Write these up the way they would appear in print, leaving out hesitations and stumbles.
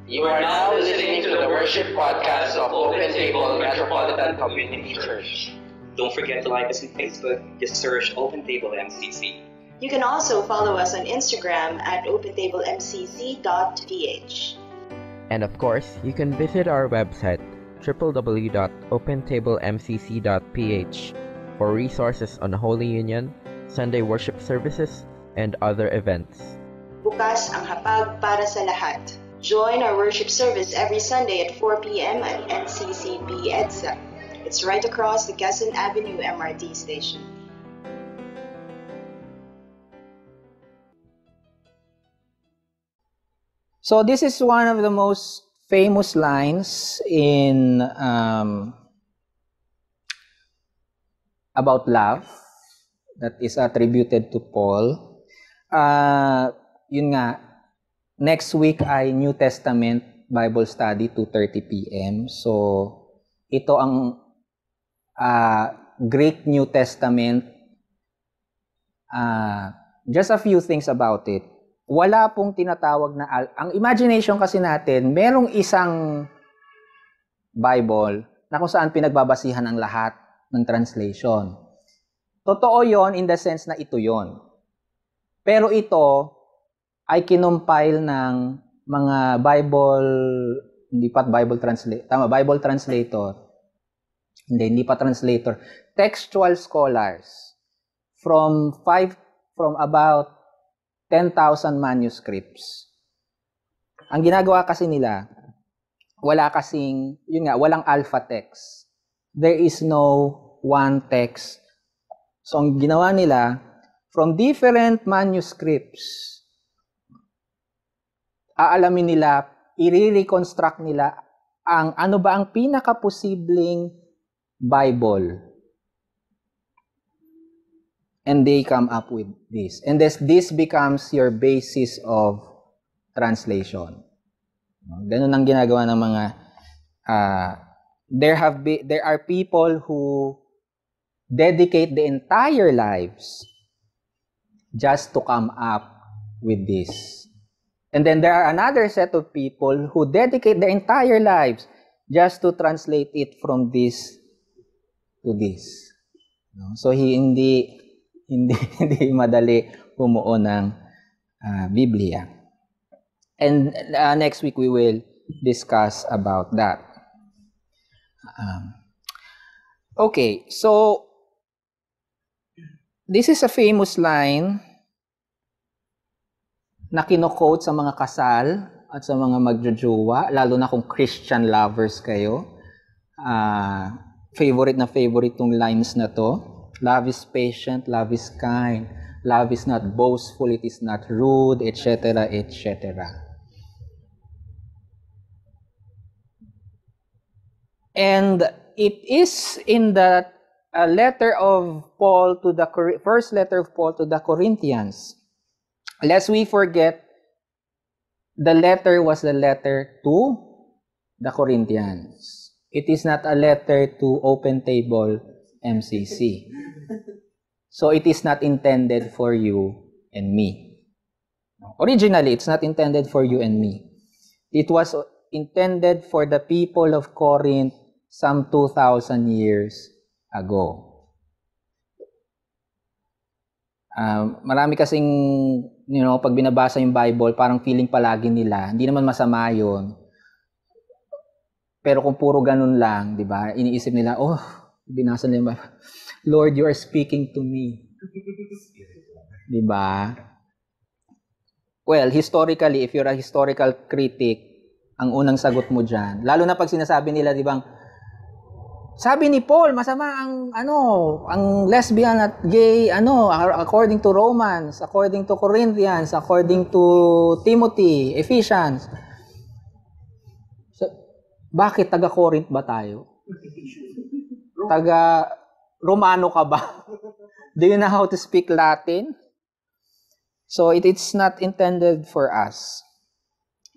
You are now listening to the worship podcast of Open Table Metropolitan Community Church. Don't forget to like us on Facebook. Just search Open Table MCC. You can also follow us on Instagram at opentablemcc.ph. And of course, you can visit our website www.opentablemcc.ph for resources on Holy Union, Sunday worship services, and other events. Bukas ang hapag para sa lahat. Join our worship service every Sunday at 4 p.m. at NCCP EDSA. It's right across the Quezon Avenue MRT station. So this is one of the most famous lines in about love that is attributed to Paul. Yun nga, next week ay New Testament Bible Study, 2:30 p.m. So ito ang Greek New Testament. Just a few things about it. Wala pong tinatawag na, ang imagination kasi natin, merong isang Bible na kung saan pinagbabasihan ang lahat ng translation. Totoo yon in the sense na ito yon. Pero ito ay kinumpile ng mga Bible translator. Hindi pa translator. Textual scholars from about 10,000 manuscripts. Ang ginagawa kasi nila, walang alpha text. There is no one text. So ang ginawa nila, from different manuscripts, aalamin nila, i-reconstruct nila ano ba ang pinaka-posibleng Bible. And they come up with this. And this becomes your basis of translation. Ganun ang ginagawa ng mga there are people who dedicate the entire lives just to come up with this. And then there are another set of people who dedicate their entire lives just to translate it from this to this. So hindi madali bumuo ng Biblia. And next week we will discuss about that. Okay, so this is a famous line na kino-quote sa mga kasal at sa mga magjojowa, lalo na kung Christian lovers kayo. Favorite tong lines na to. Love is patient, love is kind, love is not boastful, it is not rude, etc., etc. And it is in the letter of Paul to the first letter of Paul to the Corinthians. Lest we forget, the letter was the letter to the Corinthians. It is not a letter to Open Table MCC. So it is not intended for you and me. Originally, it's not intended for you and me. It was intended for the people of Corinth some 2,000 years ago. Marami kasing, pag binabasa yung Bible, parang feeling palagi nila, hindi naman masama yun. Pero kung puro ganun lang, di ba, iniisip nila, binasa nila, Lord, you are speaking to me. Di ba? Well, historically, if you're a historical critic, ang unang sagot mo dyan, lalo na pag sinasabi nila, di ba, sabi ni Paul, masama ang lesbian at gay, according to Romans, according to Corinthians, according to Timothy, Ephesians. So, bakit taga-Corinth ba tayo? Taga-Romano ka ba? Do you know how to speak Latin? So, it's not intended for us.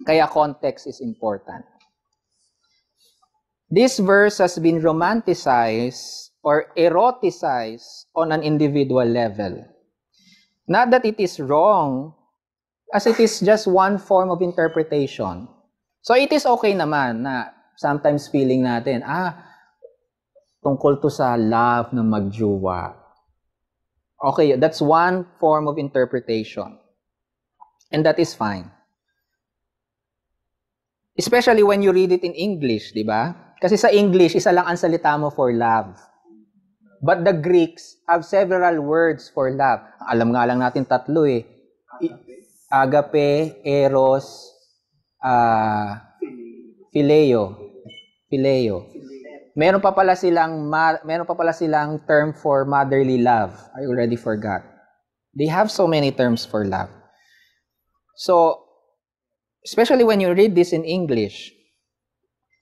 Kaya context is important. This verse has been romanticized or eroticized on an individual level. Not that it is wrong, as it is just one form of interpretation. So it is okay naman na sometimes feeling natin, tungkol to sa love na magjowa. Okay, that's one form of interpretation. And that is fine. Especially when you read it in English, di ba? Kasi sa English, isa lang ang salita mo for love. But the Greeks have several words for love. Alam nga lang natin tatlo eh. Agape, eros, phileo. Phileo. Meron pa pala silang term for motherly love. I already forgot. They have so many terms for love. So, especially when you read this in English,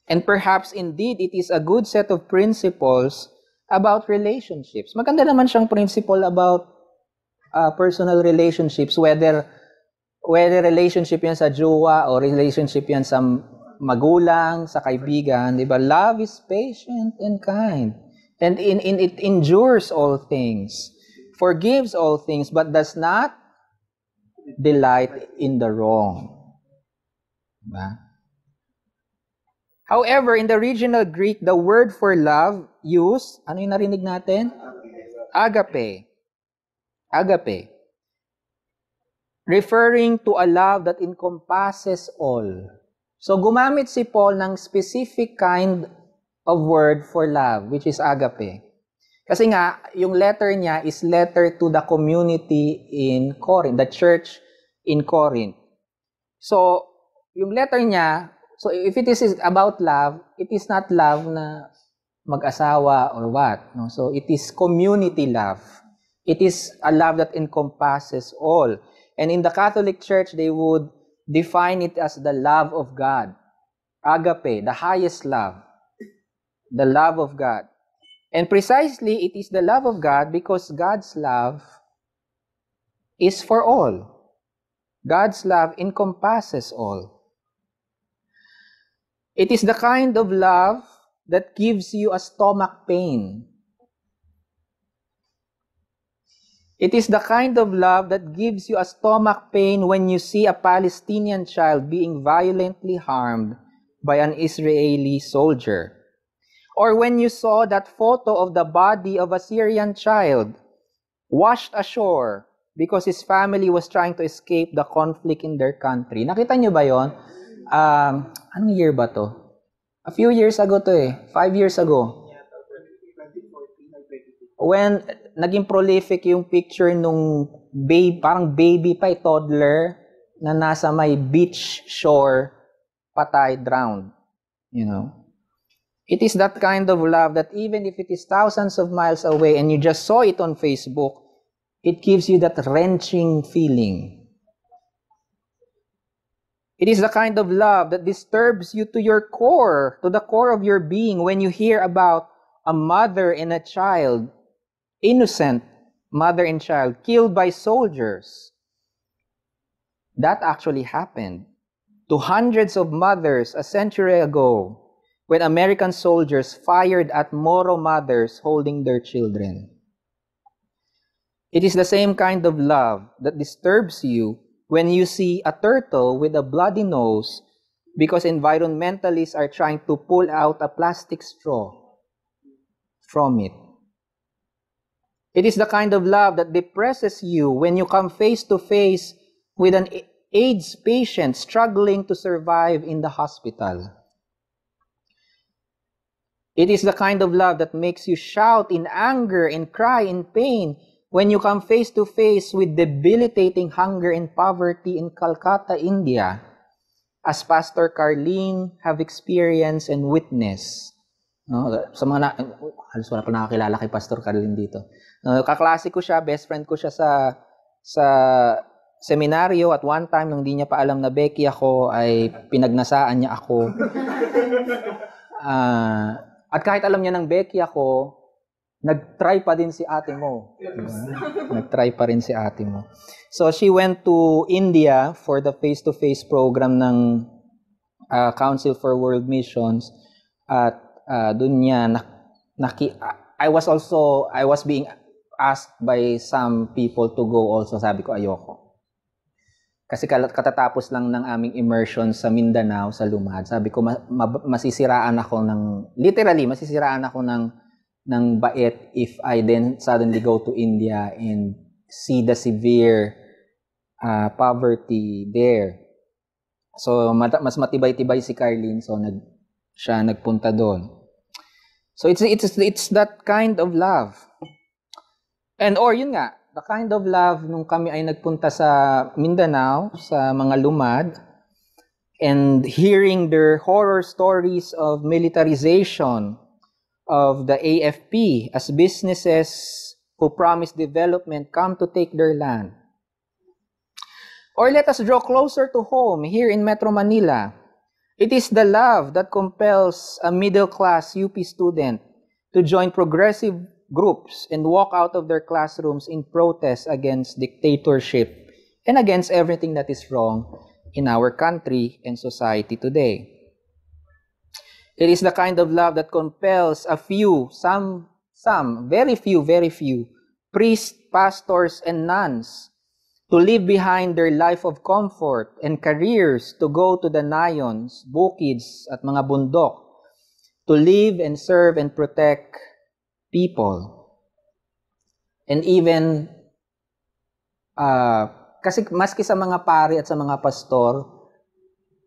and perhaps indeed it is a good set of principles about relationships. Maganda naman siyang principle about personal relationships, whether relationship yan sa jowa o relationship yan sa magulang, sa kaibigan, di ba? Love is patient and kind. And it endures all things, forgives all things, but does not delight in the wrong. Diba? However, in the original Greek, the word for love used, ano yung narinig natin? Agape. Agape. Referring to a love that encompasses all. So, gumamit si Paul ng specific kind of word for love, which is agape. Kasi nga, yung letter niya is letter to the community in Corinth, the church in Corinth. So, yung letter niya, so if it is about love, it is not love na mag-asawa or what. No? So, it is community love. It is a love that encompasses all. And in the Catholic Church, they would define it as the love of God. Agape, the highest love. The love of God. And precisely, it is the love of God because God's love is for all. God's love encompasses all. It is the kind of love that gives you a stomach pain. It is the kind of love that gives you a stomach pain when you see a Palestinian child being violently harmed by an Israeli soldier. Or when you saw that photo of the body of a Syrian child washed ashore because his family was trying to escape the conflict in their country. Nakita niyo ba yon? Anong year ba to? A few years ago to eh. 5 years ago. When naging prolific yung picture nung parang baby pa, toddler, na nasa may beach shore, patay, drowned. You know? It is that kind of love that even if it is thousands of miles away and you just saw it on Facebook, it gives you that wrenching feeling. It is the kind of love that disturbs you to your core, to the core of your being, when you hear about a mother and a child, innocent mother and child, killed by soldiers. That actually happened to hundreds of mothers a century ago when American soldiers fired at Moro mothers holding their children. It is the same kind of love that disturbs you when you see a turtle with a bloody nose because environmentalists are trying to pull out a plastic straw from it. It is the kind of love that depresses you when you come face to face with an AIDS patient struggling to survive in the hospital. It is the kind of love that makes you shout in anger and cry in pain when you come face to face with debilitating hunger and poverty in Calcutta, India, as Pastor Carlene have experienced and witnessed. No, sa mga halos wala pa nakakilala kay Pastor Carlene dito. Kaklase ko siya, best friend ko siya sa seminaryo at one time nung di niya pa alam na Becky ako ay pinagnasaan niya ako. At kahit alam niya ng Becky ako, nag-try pa din si ate mo. Nag-try pa rin si ate mo. So she went to India for the face-to-face program ng Council for World Missions at doon niya I was being asked by some people to go also. Sabi ko ayoko. Kasi katatapos lang ng aming immersion sa Mindanao, sa Lumad. Sabi ko, masisiraan ako literally, masisiraan ako ng bait if I then suddenly go to India and see the severe poverty there. So, mas matibay-tibay si Carlene, so siya nagpunta doon. So, it's that kind of love. Or yun nga, the kind of love nung kami ay nagpunta sa Mindanao, sa mga lumad, and hearing their horror stories of militarization of the AFP as businesses who promise development come to take their land. Or let us draw closer to home here in Metro Manila. It is the love that compels a middle-class UP student to join progressive groups and walk out of their classrooms in protest against dictatorship and against everything that is wrong in our country and society today. It is the kind of love that compels very few priests, pastors, and nuns to leave behind their life of comfort and careers to go to the nayons, bukids, at mga bundok, to live and serve and protect people. And even, kasi maski sa mga pari at sa mga pastor,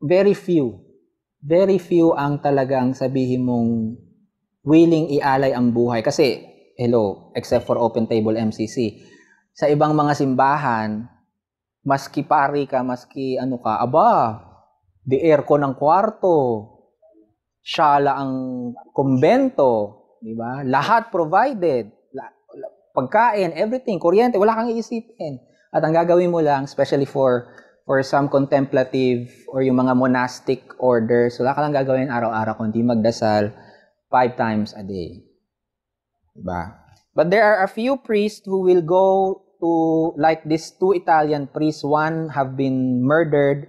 very few ang talagang sabihin mong willing ialay ang buhay. Kasi, except for Open Table MCC, sa ibang mga simbahan, maski pari ka, maski the aircon ng kwarto, shala ang kumbento, di ba? Lahat provided. Pagkain, everything, kuryente, wala kang iisipin. At ang gagawin mo lang, especially for some contemplative or yung mga monastic orders, wala ka lang gagawin araw-araw kundi magdasal 5 times a day. Diba? But there are a few priests who will go to, like these 2 Italian priests, one have been murdered,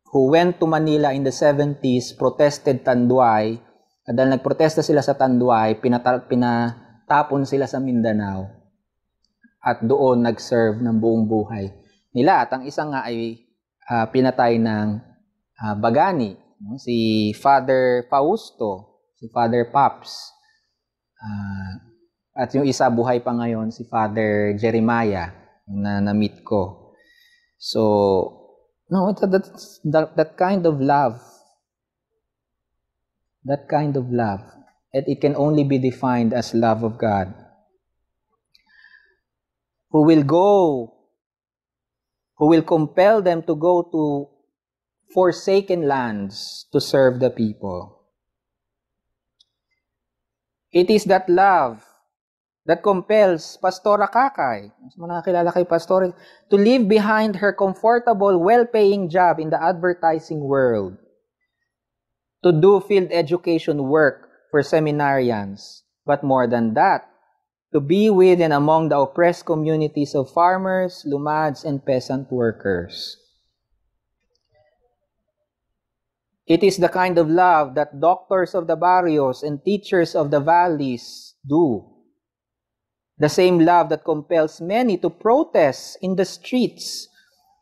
who went to Manila in the 70s, protested Tanduay, at dahil nagprotesta sila sa Tanduay, pinatapon sila sa Mindanao, at doon nag-serve ng buong buhay nila. At ang isang nga ay pinatay ng Bagani, si Father Fausto, si Father Pops, at yung isa buhay pa ngayon, si Father Jeremiah, na na-meet ko. So, no, that kind of love. That kind of love. And it can only be defined as love of God. Who will compel them to go to forsaken lands to serve the people. It is that love that compels Pastora Kakay, mas nakakilala kay Pastor, to leave behind her comfortable, well-paying job in the advertising world, to do field education work for seminarians, but more than that, to be with and among the oppressed communities of farmers, lumads, and peasant workers. It is the kind of love that doctors of the barrios and teachers of the valleys do. The same love that compels many to protest in the streets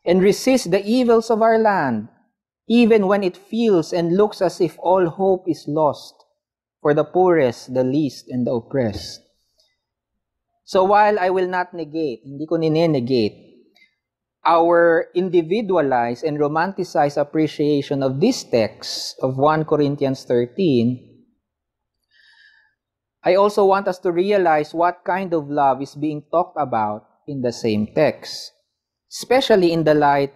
and resist the evils of our land, even when it feels and looks as if all hope is lost for the poorest, the least, and the oppressed. So while I will not negate, hindi ko ninenegate, our individualized and romanticized appreciation of this text of 1 Corinthians 13, I also want us to realize what kind of love is being talked about in the same text, especially in the light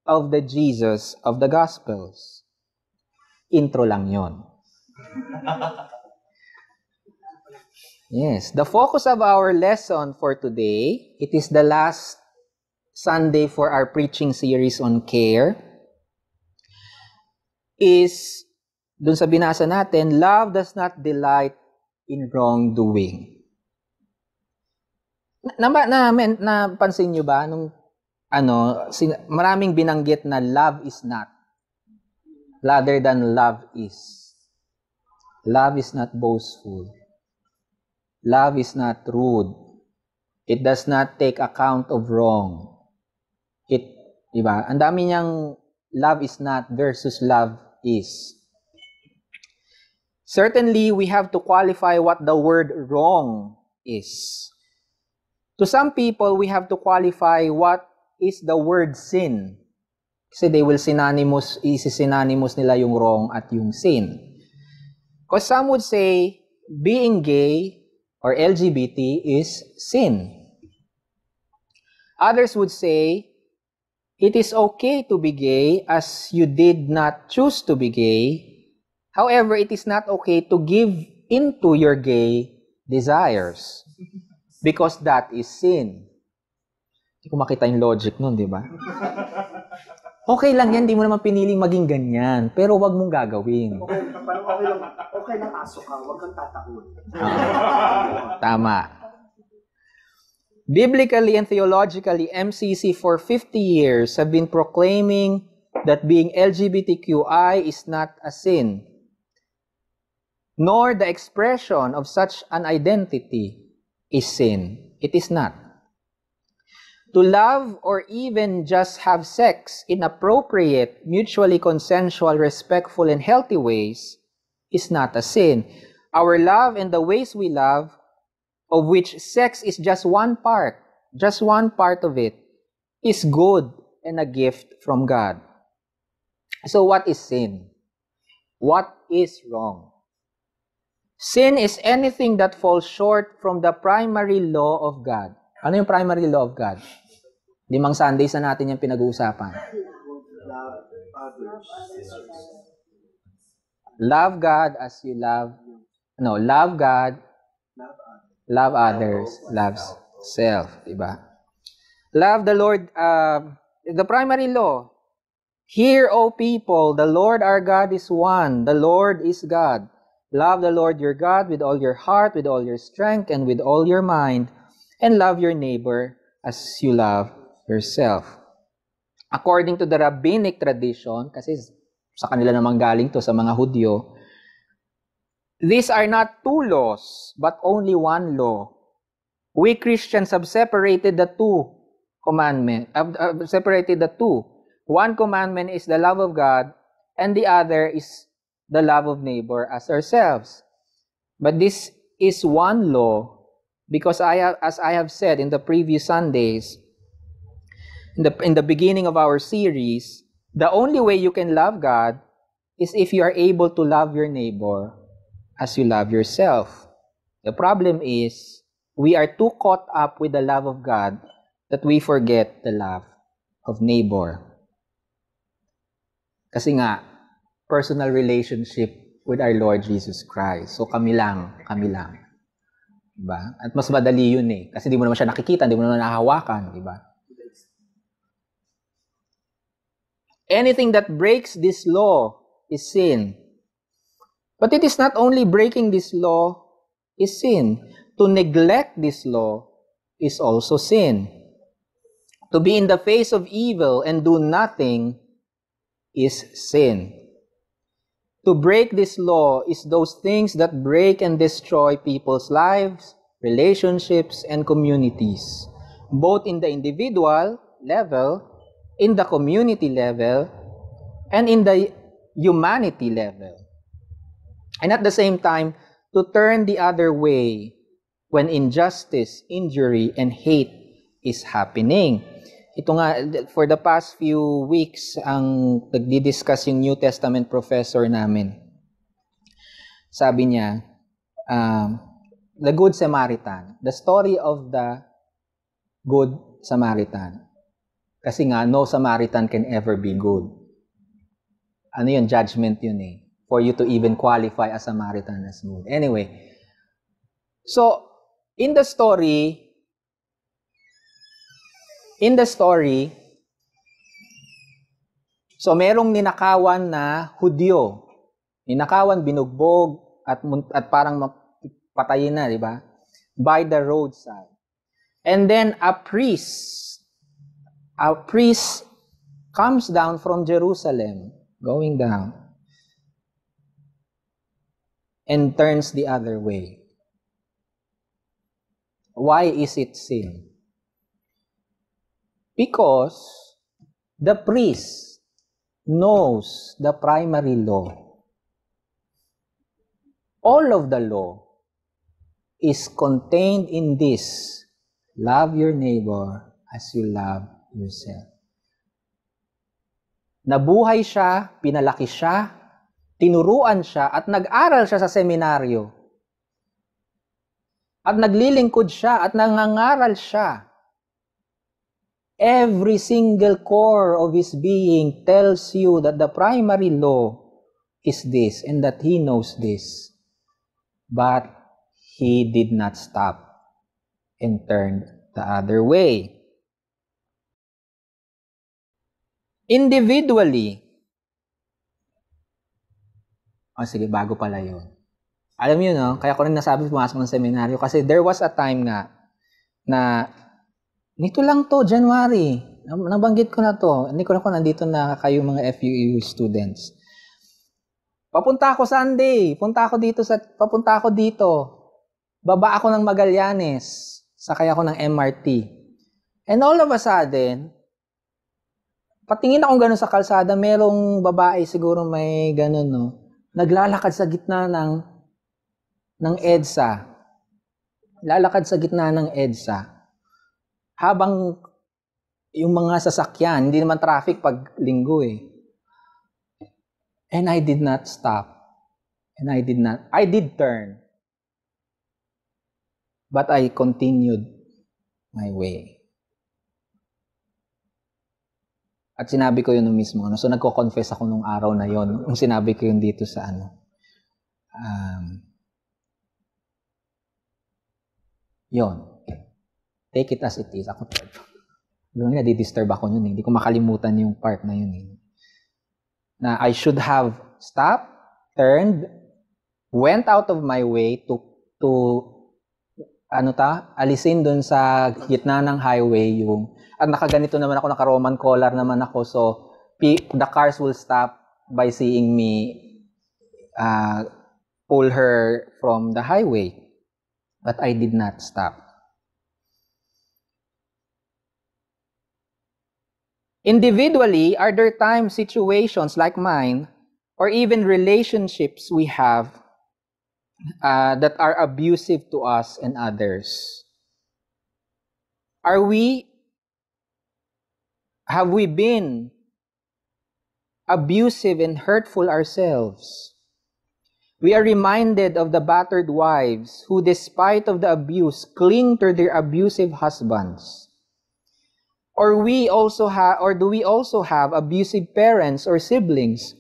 of the Jesus of the Gospels. Intro lang yon. Yes, the focus of our lesson for today, it is the last Sunday for our preaching series on care, is, dun sa binasa natin, love does not delight in wrongdoing. Napansin nyo ba nung maraming binanggit na love is not, rather than love is. Love is not boastful. Love is not rude. It does not take account of wrong. Diba? Ang dami niyang love is not versus love is. Certainly, we have to qualify what the word wrong is. To some people, we have to qualify what is the word sin. Kasi they will isi-synonymous nila yung wrong at yung sin. Because some would say, being gay or LGBT is sin. Others would say, it is okay to be gay as you did not choose to be gay. However, it is not okay to give into your gay desires because that is sin. Hindi ko makita yung logic nun, di ba? Okay lang yan, di mo naman piniling maging ganyan, pero wag mong gagawin. Okay lang aso ka, wag kang tataon. Tama. Biblically and theologically, MCC for 50 years have been proclaiming that being LGBTQI is not a sin, nor the expression of such an identity is sin. It is not. To love or even just have sex in appropriate, mutually consensual, respectful, and healthy ways is not a sin. Our love and the ways we love, of which sex is just one part of it, is good and a gift from God. So what is sin? What is wrong? Sin is anything that falls short from the primary law of God. Ano yung primary law of God? 5 Sundays na natin yung pinag-uusapan. Love God as you love... No, love God, love others, love self. Diba? Love the Lord, the primary law. Hear, O people, the Lord our God is one. The Lord is God. Love the Lord your God with all your heart, with all your strength, and with all your mind. And love your neighbor as you love yourself. According to the rabbinic tradition, kasi sa kanila namang galing to sa mga Hudyo, these are not 2 laws, but only 1 law. We Christians have separated the 2 commandments, separated the 2. One commandment is the love of God, and the other is the love of neighbor as ourselves. But this is 1 law, because as I have said in the previous Sundays, in the beginning of our series, the only way you can love God is if you are able to love your neighbor as you love yourself. The problem is, we are too caught up with the love of God that we forget the love of neighbor. Kasi nga, personal relationship with our Lord Jesus Christ. So kami lang. Diba? At mas madali yun eh. Kasi di mo naman siya nakikita, di mo naman nahahawakan. Diba? Anything that breaks this law is sin. But it is not only breaking this law is sin. To neglect this law is also sin. To be in the face of evil and do nothing is sin. To break this law is those things that break and destroy people's lives, relationships, and communities, both in the individual level, in the community level, and in the humanity level. And at the same time, to turn the other way when injustice, injury, and hate is happening. Ito nga, for the past few weeks, ang nagdi-discuss yung New Testament professor namin. Sabi niya, the Good Samaritan, the story of the Good Samaritan. Kasi nga, no Samaritan can ever be good. Ano yun? Judgment yun eh. For you to even qualify a Samaritan as good. Anyway, so, in the story, so merong ninakawan na Hudyo. Ninakawan, binugbog, at parang patayin na, di ba? By the roadside. And then a priest comes down from Jerusalem, going down, and turns the other way. Why is it sin? Because the priest knows the primary law. All of the law is contained in this: love your neighbor as you love yourself. Nabuhay siya, pinalaki siya, tinuruan siya, at nag-aral siya sa seminaryo. At naglilingkod siya, at nangangaral siya. Every single core of his being tells you that the primary law is this, and that he knows this. But he did not stop and turned the other way. Individually, sige, bago pala yun. Alam niyo, no? Kaya ko rin nasabi pumasok ng seminaryo kasi there was a time nga na nito lang to, January. Nabanggit ko na to. Hindi ko na kung nandito na kayo mga FUU students. Papunta ako Sunday. Papunta ako dito. Baba ako ng Magallanes. Sakay ako ng MRT. And all of a sudden, patingin akong gano'n sa kalsada, merong babae siguro may gano'n, no? Naglalakad sa gitna ng EDSA. Lalakad sa gitna ng EDSA. Habang yung mga sasakyan, hindi naman traffic pag linggo eh. And I did not stop. I did turn. But I continued my way. At sinabi ko yun nung mismo. So nagko-confess ako nung araw na yon. Nung sinabi ko yun dito sa yon. Take it as it is. Ako nadi-disturb ako yun. Hindi ko makalimutan yung part na yun. Na I should have stopped, turned, went out of my way to alisin dun sa gitna ng highway yung, at nakaganito naman ako, naka-Roman collar naman ako, so the cars will stop by seeing me pull her from the highway. But I did not stop. Individually, are there times, situations like mine, or even relationships we have that are abusive to us and others? Have we been abusive and hurtful ourselves? We are reminded of the battered wives who, despite of the abuse, cling to their abusive husbands. Or do we also have abusive parents or siblings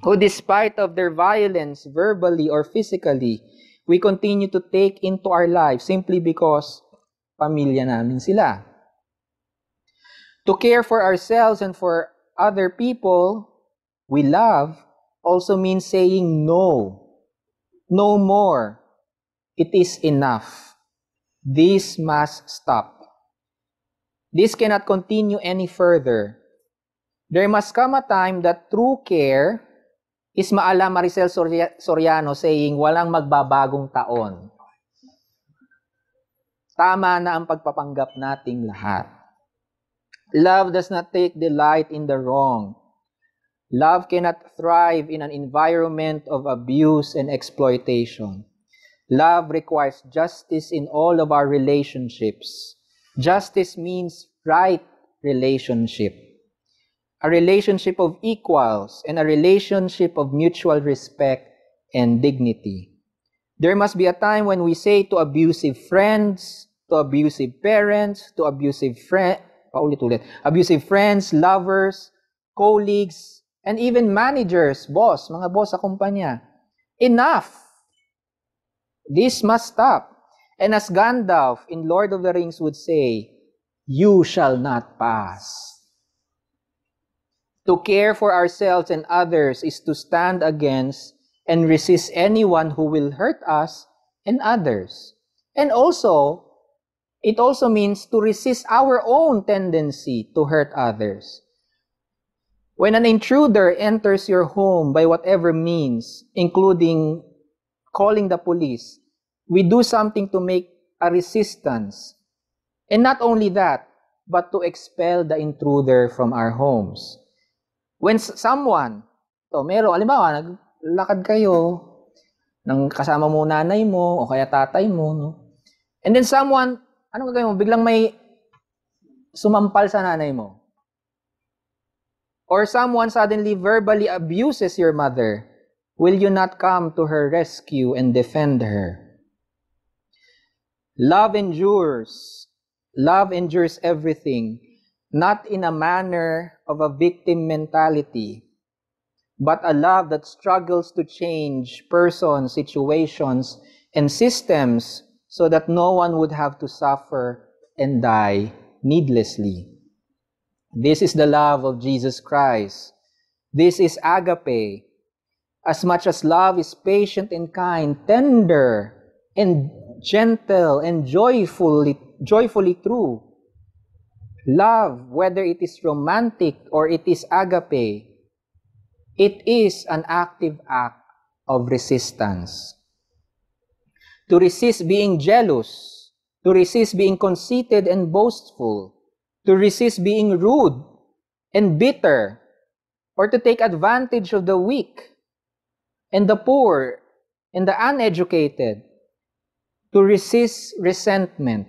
who, despite of their violence, verbally or physically, we continue to take into our lives simply because pamilya namin sila? To care for ourselves and for other people we love also means saying no. No more. It is enough. This must stop. This cannot continue any further. There must come a time that true care is maala Maricel Soriano saying, walang magbabagong taon. Tama na ang pagpapanggap nating lahat. Love does not take delight in the wrong. Love cannot thrive in an environment of abuse and exploitation. Love requires justice in all of our relationships. Justice means right relationship. A relationship of equals and a relationship of mutual respect and dignity. There must be a time when we say to abusive friends, to abusive parents, to abusive friends, lovers, colleagues, and even managers, mga boss sa kumpanya, enough! This must stop. And as Gandalf in Lord of the Rings would say, you shall not pass. To care for ourselves and others is to stand against and resist anyone who will hurt us and others. And also, it also means to resist our own tendency to hurt others. When an intruder enters your home by whatever means, including calling the police, we do something to make a resistance. And not only that, but to expel the intruder from our homes. When someone, halimbawa, naglakad kayo, nang kasama mo nanay mo, o kaya tatay mo, no? And then someone, anong gagawin mo? Biglang may sumampal sa nanay mo. Or someone suddenly verbally abuses your mother. Will you not come to her rescue and defend her? Love endures. Love endures everything, not in a manner of a victim mentality, but a love that struggles to change persons, situations, and systems so that no one would have to suffer and die needlessly. This is the love of Jesus Christ. This is agape. As much as love is patient and kind, tender and gentle and joyfully true. Love, whether it is romantic or it is agape, it is an active act of resistance. To resist being jealous, to resist being conceited and boastful, to resist being rude and bitter, or to take advantage of the weak and the poor and the uneducated, to resist resentment,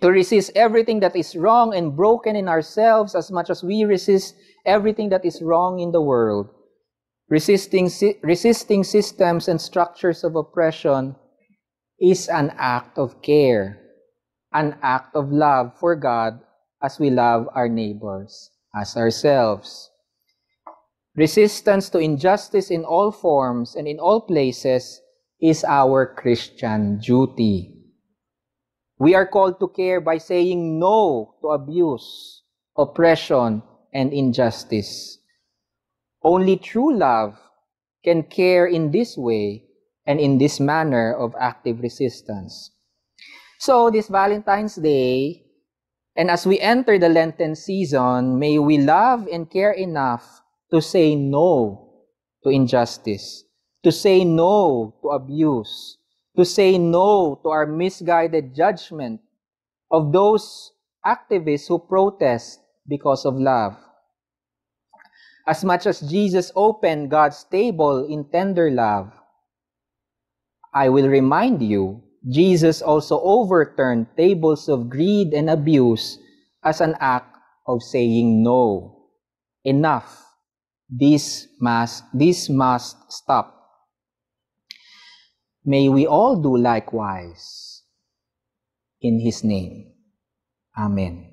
to resist everything that is wrong and broken in ourselves as much as we resist everything that is wrong in the world. Resisting systems and structures of oppression is an act of care, an act of love for God as we love our neighbors as ourselves. Resistance to injustice in all forms and in all places is our Christian duty. We are called to care by saying no to abuse, oppression, and injustice. Only true love can care in this way and in this manner of active resistance. So this Valentine's Day, and as we enter the Lenten season, may we love and care enough to say no to injustice, to say no to abuse, to say no to our misguided judgment of those activists who protest because of love. As much as Jesus opened God's table in tender love, I will remind you, Jesus also overturned tables of greed and abuse as an act of saying no. Enough. This must stop. May we all do likewise. In His name. Amen.